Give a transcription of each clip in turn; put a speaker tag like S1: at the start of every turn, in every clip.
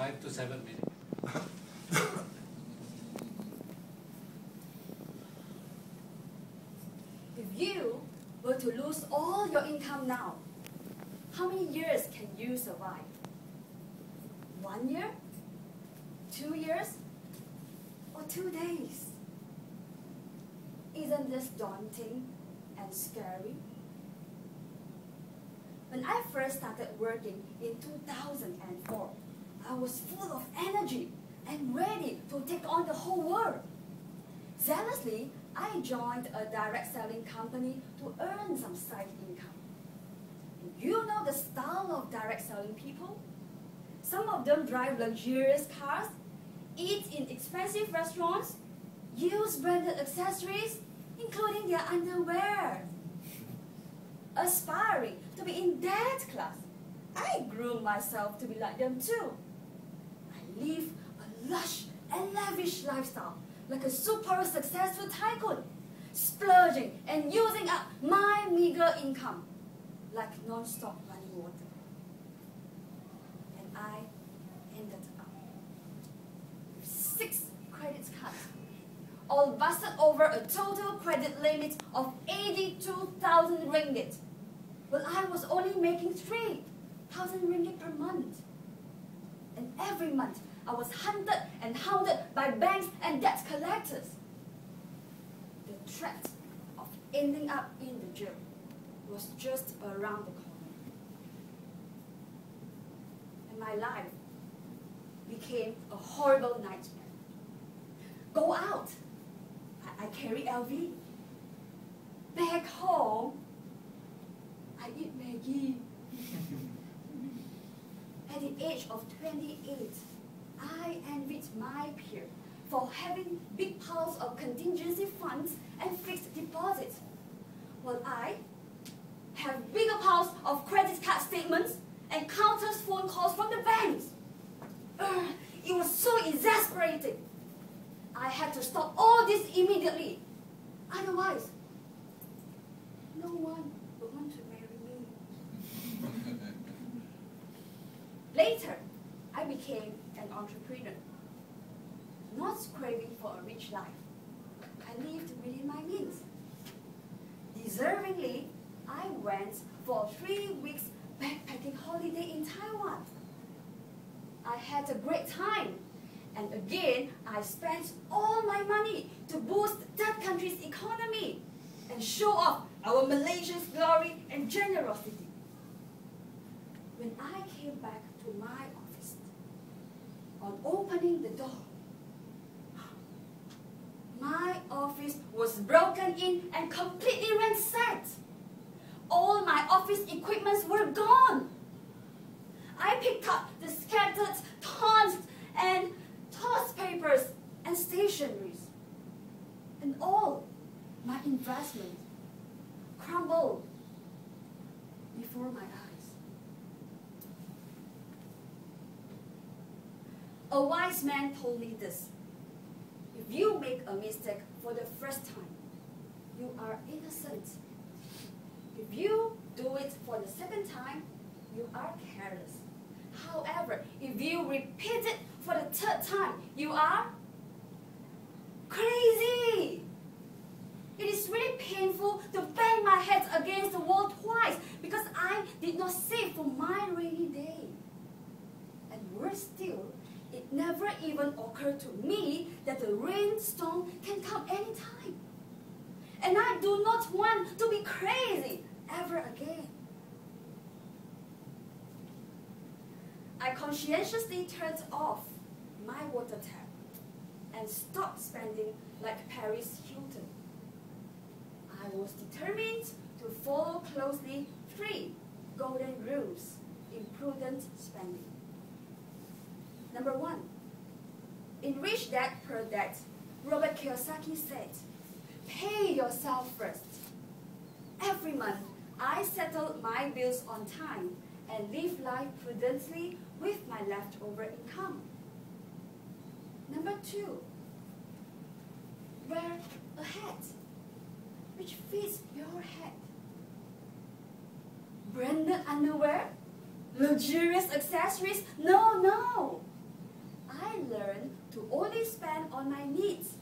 S1: 5 to 7 minutes.
S2: If you were to lose all your income now, how many years can you survive? 1 year? 2 years? Or 2 days? Isn't this daunting and scary? When I first started working in 2004, I was full of energy and ready to take on the whole world. Zealously, I joined a direct selling company to earn some side income. You know the style of direct selling people? Some of them drive luxurious cars, eat in expensive restaurants, use branded accessories, including their underwear. Aspiring to be in that class, I groom myself to be like them too. I live a lush and lavish lifestyle, like a super successful tycoon, splurging and using up my meager income like non-stop running water. And I ended up with 6 credit cards, all busted over a total credit limit of 82,000 ringgit. Well, I was only making 3,000 ringgit per month. And every month, I was hunted and hounded by banks and debt collectors. The threat of ending up in the jail was just around the corner. And my life became a horrible nightmare. Go out, I carry LV. Back home, I eat Maggie. At the age of 28, I envied my peer for having big piles of contingency funds and fixed deposits, while I have bigger piles of credit card statements and countless phone calls from the banks. It was so exasperating. I had to stop all this immediately. Otherwise, no one would want to marry me. Later, I became an entrepreneur, not craving for a rich life. I lived within my means. Deservingly, I went for a 3 weeks backpacking holiday in Taiwan. I had a great time, and again, I spent all my money to boost that country's economy and show off our Malaysia's glory and generosity. When I came back to my office, on opening the door, my office was broken in and completely ransacked. All my office equipments were gone. I picked up the scattered tons and tossed papers and stationeries. And all my investment crumbled before my eyes. A wise man told me this: if you make a mistake for the first time, you are innocent. If you do it for the second time, you are careless. However, if you repeat it for the third time, you are crazy. It is really painful to bang my head against the wall twice because I did not save for my rainy day. And worse still, it never even occurred to me that the rainstorm can come anytime. And I do not want to be crazy ever again. I conscientiously turned off my water tap and stopped spending like Paris Hilton. I was determined to follow closely 3 golden rules in prudent spending. Number 1, in Rich Dad Poor Dad, Robert Kiyosaki said, pay yourself first. Every month, I settled my bills on time and live life prudently with my leftover income. Number 2, wear a hat which fits your head. Branded underwear? Luxurious accessories? No, no. learn to only spend on my needs,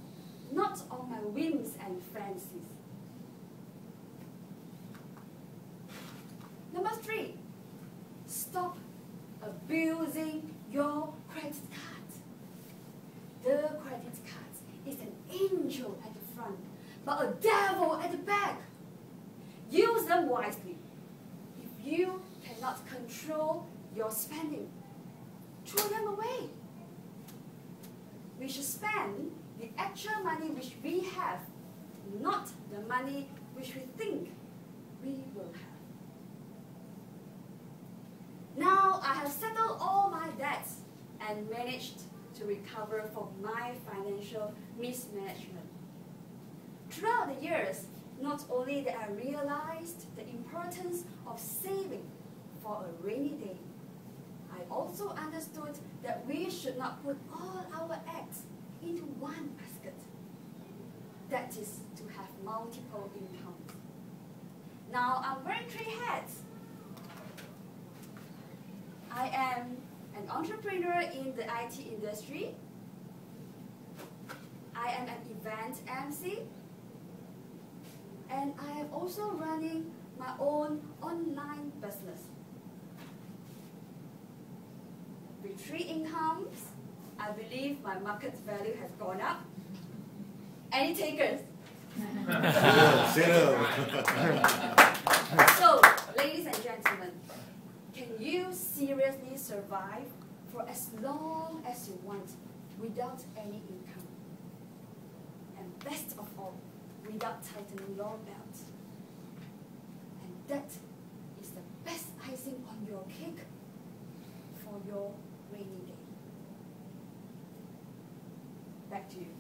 S2: not on my whims and fancies. Number 3, stop abusing your credit card. The credit card is an angel at the front, but a devil at the back. Use them wisely. If you cannot control your spending, throw them away. We should spend the actual money which we have, not the money which we think we will have. Now I have settled all my debts and managed to recover from my financial mismanagement. Throughout the years, not only that I realized the importance of saving for a rainy day, I also understood that we should not put all our eggs into one basket. That is to have multiple incomes. Now I'm wearing 3 hats. I am an entrepreneur in the IT industry. I am an event MC. And I am also running my own online business. With 3 incomes, I believe my market value has gone up. Any takers? So, ladies and gentlemen, can you seriously survive for as long as you want without any income? And best of all, without tightening your belt. And that is the best icing on your cake for your rainy day. Back to you.